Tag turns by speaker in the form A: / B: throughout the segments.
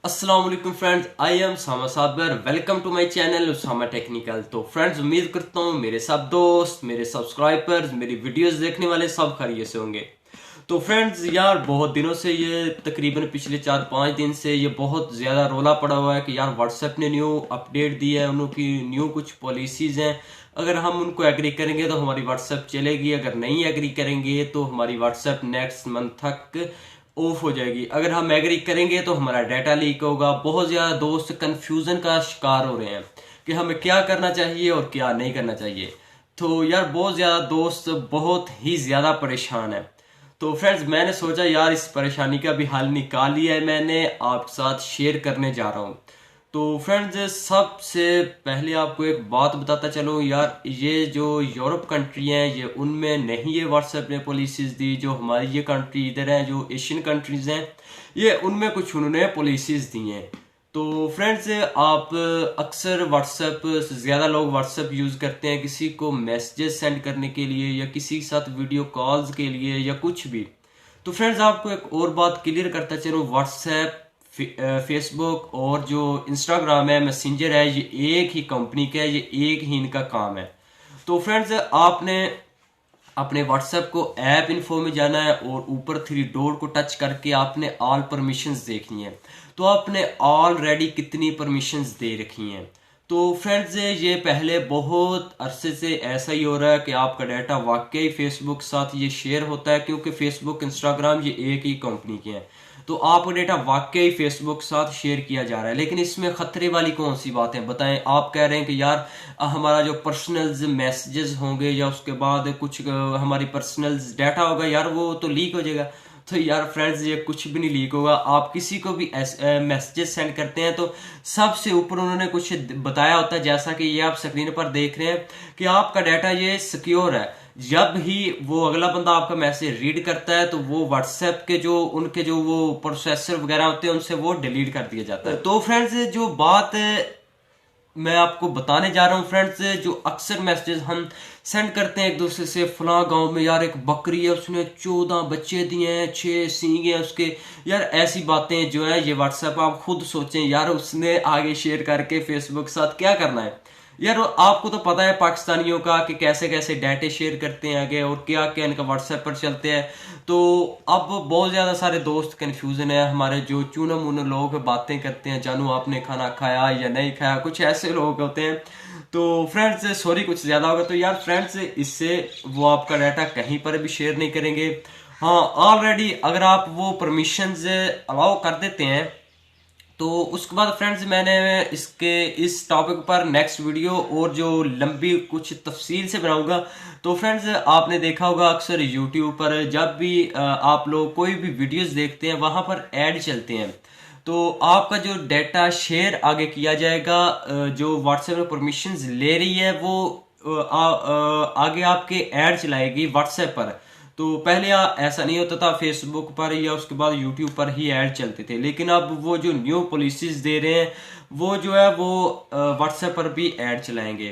A: अस्सलाम वालेकुम friends, I am Usama Sabir. Welcome to my channel Usama technical. तो फ्रेंड्स, उम्मीद करता हूँ मेरे सब दोस्त, मेरे सब्सक्राइबर्स, मेरी वीडियोस देखने वाले सब खैरियत से होंगे। तो फ्रेंड्स यार, बहुत दिनों से ये तकरीबन पिछले 4-5 दिन से ये बहुत ज़्यादा रोला पड़ा हुआ है कि यार व्हाट्सएप ने न्यू अपडेट दी है, उनकी न्यू कुछ पॉलिसीज़ हैं। अगर हम उनको एग्री करेंगे तो हमारी व्हाट्सएप चलेगी, अगर नहीं एग्री करेंगे तो हमारी व्हाट्सएप नेक्स्ट मंथ तक ऑफ हो जाएगी। अगर हम एग्री करेंगे तो हमारा डाटा लीक होगा। बहुत ज़्यादा दोस्त कंफ्यूजन का शिकार हो रहे हैं कि हमें क्या करना चाहिए और क्या नहीं करना चाहिए। तो यार बहुत ज़्यादा दोस्त बहुत ही ज़्यादा परेशान है। तो फ्रेंड्स, मैंने सोचा यार इस परेशानी का भी हल निकाल लिया है, मैंने आपके साथ शेयर करने जा रहा हूँ। तो फ्रेंड्स, सबसे पहले आपको एक बात बताता चलो यार, ये जो यूरोप कंट्री हैं ये उनमें नहीं ये व्हाट्सएप ने पॉलिसीज दी। जो हमारी ये कंट्री इधर हैं, जो एशियन कंट्रीज हैं, ये उनमें कुछ उन्होंने पॉलिसीज दी हैं। तो फ्रेंड्स, आप अक्सर व्हाट्सएप, ज़्यादा लोग व्हाट्सएप यूज़ करते हैं किसी को मैसेजेस सेंड करने के लिए या किसी के साथ वीडियो कॉल्स के लिए या कुछ भी। तो फ्रेंड्स, आपको एक और बात क्लियर करता चलो, व्हाट्सएप, फेसबुक और जो इंस्टाग्राम है, मैसेंजर है, ये एक ही कंपनी का है, ये एक ही इनका काम है। तो फ्रेंड्स, आपने अपने व्हाट्सएप को ऐप इन्फो में जाना है और ऊपर थ्री डॉट को टच करके आपने ऑल परमिशंस देखनी है। तो आपने ऑलरेडी कितनी परमिशंस दे रखी हैं। तो फ्रेंड्स, ये पहले बहुत अरसे से ऐसा ही हो रहा है कि आपका डाटा वाकई फेसबुक के साथ ये शेयर होता है, क्योंकि फेसबुक, इंस्टाग्राम ये एक ही कंपनी के हैं। तो आपका डेटा वाकई फेसबुक के साथ शेयर किया जा रहा है। लेकिन इसमें खतरे वाली कौन सी बात है बताएं। आप कह रहे हैं कि यार हमारा जो पर्सनल मैसेजेस होंगे या उसके बाद कुछ हमारी पर्सनल डाटा होगा, यार वो तो लीक हो जाएगा। तो यार फ्रेंड्स, ये कुछ भी नहीं लीक होगा। आप किसी को भी मैसेजेस सेंड करते हैं तो सबसे ऊपर उन्होंने कुछ बताया होता है, जैसा कि ये आप स्क्रीन पर देख रहे हैं कि आपका डाटा ये सिक्योर है। जब ही वो अगला बंदा आपका मैसेज रीड करता है तो वो व्हाट्सएप के जो उनके जो वो प्रोसेसर वगैरह होते हैं उनसे वो डिलीट कर दिया जाता है। तो फ्रेंड्स, जो बात मैं आपको बताने जा रहा हूँ फ्रेंड्स, जो अक्सर मैसेजेस हम सेंड करते हैं एक दूसरे से, फलां गांव में यार एक बकरी है, उसने 14 बच्चे दिए हैं, 6 सींग हैं उसके। यार ऐसी बातें जो है ये व्हाट्सएप, आप खुद सोचें यार, उसने आगे शेयर करके फेसबुक के साथ क्या करना है। यार आपको तो पता है पाकिस्तानियों का कि कैसे कैसे डाटे शेयर करते हैं आगे और क्या क्या इनका व्हाट्सएप पर चलते हैं। तो अब बहुत ज़्यादा सारे दोस्त कन्फ्यूजन है हमारे, जो चूनो मुनो लोग बातें करते हैं, जानू आपने खाना खाया या नहीं खाया, कुछ ऐसे लोग होते हैं। तो फ्रेंड्स, सॉरी कुछ ज़्यादा होगा। तो यार फ्रेंड्स, इससे वो आपका डाटा कहीं पर भी शेयर नहीं करेंगे। हाँ, ऑलरेडी अगर आप वो परमिशंस अलाउ कर देते हैं तो उसके बाद फ्रेंड्स, मैंने इसके इस टॉपिक पर नेक्स्ट वीडियो और जो लंबी कुछ तफसील से बनाऊंगा। तो फ्रेंड्स, आपने देखा होगा अक्सर यूट्यूब पर जब भी आप लोग कोई भी वीडियोस देखते हैं वहां पर ऐड चलते हैं, तो आपका जो डाटा शेयर आगे किया जाएगा, जो व्हाट्सएप में परमिशंस ले रही है वो आगे आपके ऐड चलाएगी व्हाट्सएप पर। तो पहले ऐसा नहीं होता था, फेसबुक पर या उसके बाद यूट्यूब पर ही ऐड चलते थे। लेकिन अब वो जो न्यू पॉलिसीज दे रहे हैं वो जो है वो व्हाट्सएप पर भी ऐड चलाएंगे।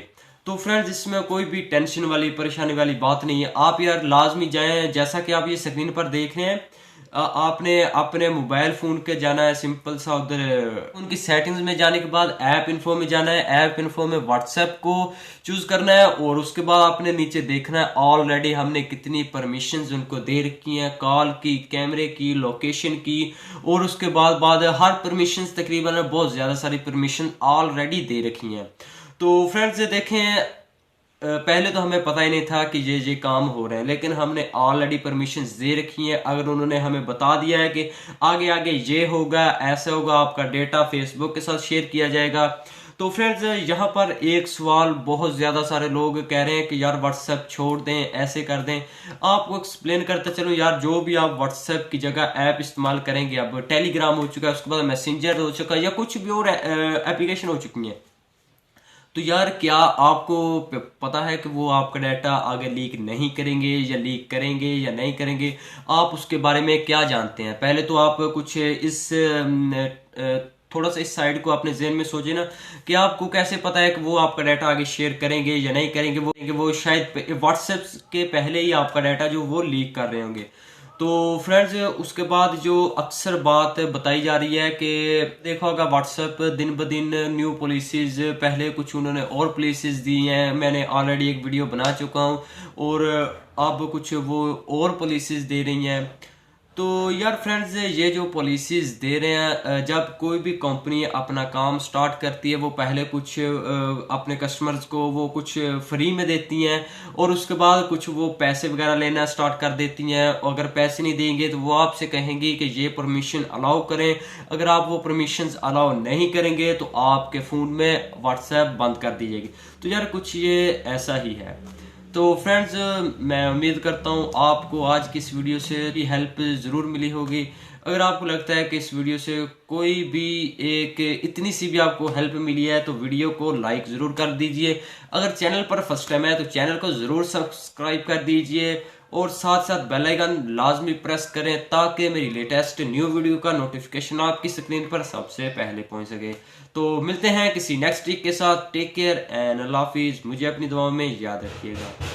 A: तो फ्रेंड्स, इसमें कोई भी टेंशन वाली परेशानी वाली बात नहीं है। आप यार लाजमी जाएं, जैसा कि आप ये स्क्रीन पर देख रहे हैं। आपने अपने मोबाइल फ़ोन के जाना है, सिंपल सा उधर उनकी सेटिंग्स में जाने के बाद ऐप इन्फो में जाना है। ऐप इन्फो में व्हाट्सएप को चूज़ करना है और उसके बाद आपने नीचे देखना है ऑलरेडी हमने कितनी परमिशंस उनको दे रखी हैं, कॉल की, कैमरे की, लोकेशन की, और उसके बाद हर परमिशंस तकरीबन बहुत ज़्यादा सारी परमिशन ऑलरेडी दे रखी हैं। तो फ्रेंड्स, देखें, पहले तो हमें पता ही नहीं था कि ये काम हो रहे हैं, लेकिन हमने ऑलरेडी परमिशन दे रखी हैं। अगर उन्होंने हमें बता दिया है कि आगे आगे ये होगा, ऐसा होगा, आपका डेटा फेसबुक के साथ शेयर किया जाएगा। तो फ्रेंड्स, यहाँ पर एक सवाल बहुत ज़्यादा सारे लोग कह रहे हैं कि यार व्हाट्सएप छोड़ दें, ऐसे कर दें। आपको एक्सप्लेन करते चलो यार, जो भी आप व्हाट्सएप की जगह ऐप इस्तेमाल करेंगे, अब टेलीग्राम हो चुका है, उसके बाद मैसेंजर हो चुका है या कुछ भी और एप्लीकेशन हो चुकी है, तो यार क्या आपको पता है कि वो आपका डाटा आगे लीक नहीं करेंगे या लीक करेंगे या नहीं करेंगे? आप उसके बारे में क्या जानते हैं? पहले तो आप कुछ इस थोड़ा सा इस साइड को अपने जहन में सोचे ना, कि आपको कैसे पता है कि वो आपका डाटा आगे शेयर करेंगे या नहीं करेंगे। वो शायद व्हाट्सएप के पहले ही आपका डाटा जो वो लीक कर रहे होंगे। तो फ्रेंड्स उसके बाद जो अक्सर बात बताई जा रही है कि देखा होगा व्हाट्सएप दिन ब दिन न्यू पॉलिसीज, पहले कुछ उन्होंने और पॉलिसीज दी हैं, मैंने ऑलरेडी एक वीडियो बना चुका हूँ, और अब कुछ वो और पॉलिसीज दे रही हैं। तो यार फ्रेंड्स ये जो पॉलिसीज दे रहे हैं, जब कोई भी कंपनी अपना काम स्टार्ट करती है वो पहले कुछ अपने कस्टमर्स को वो कुछ फ्री में देती हैं, और उसके बाद कुछ वो पैसे वगैरह लेना स्टार्ट कर देती हैं। अगर पैसे नहीं देंगे तो वो आपसे कहेंगी कि ये परमिशन अलाउ करें। अगर आप वो परमिशंस अलाउ नहीं करेंगे तो आपके फ़ोन में व्हाट्सएप बंद कर दी जाएगी। तो यार कुछ ये ऐसा ही है। तो फ्रेंड्स मैं उम्मीद करता हूँ आपको आज की इस वीडियो से भी हेल्प ज़रूर मिली होगी। अगर आपको लगता है कि इस वीडियो से कोई भी एक इतनी सी भी आपको हेल्प मिली है तो वीडियो को लाइक ज़रूर कर दीजिए। अगर चैनल पर फर्स्ट टाइम है तो चैनल को ज़रूर सब्सक्राइब कर दीजिए, और साथ साथ बेल आइकन लाजमी प्रेस करें ताकि मेरी लेटेस्ट न्यू वीडियो का नोटिफिकेशन आपकी स्क्रीन पर सबसे पहले पहुंच सके। तो मिलते हैं किसी नेक्स्ट ट्रिक के साथ। टेक केयर एंड अल्लाह हाफिज़। मुझे अपनी दुआओं में याद रखिएगा।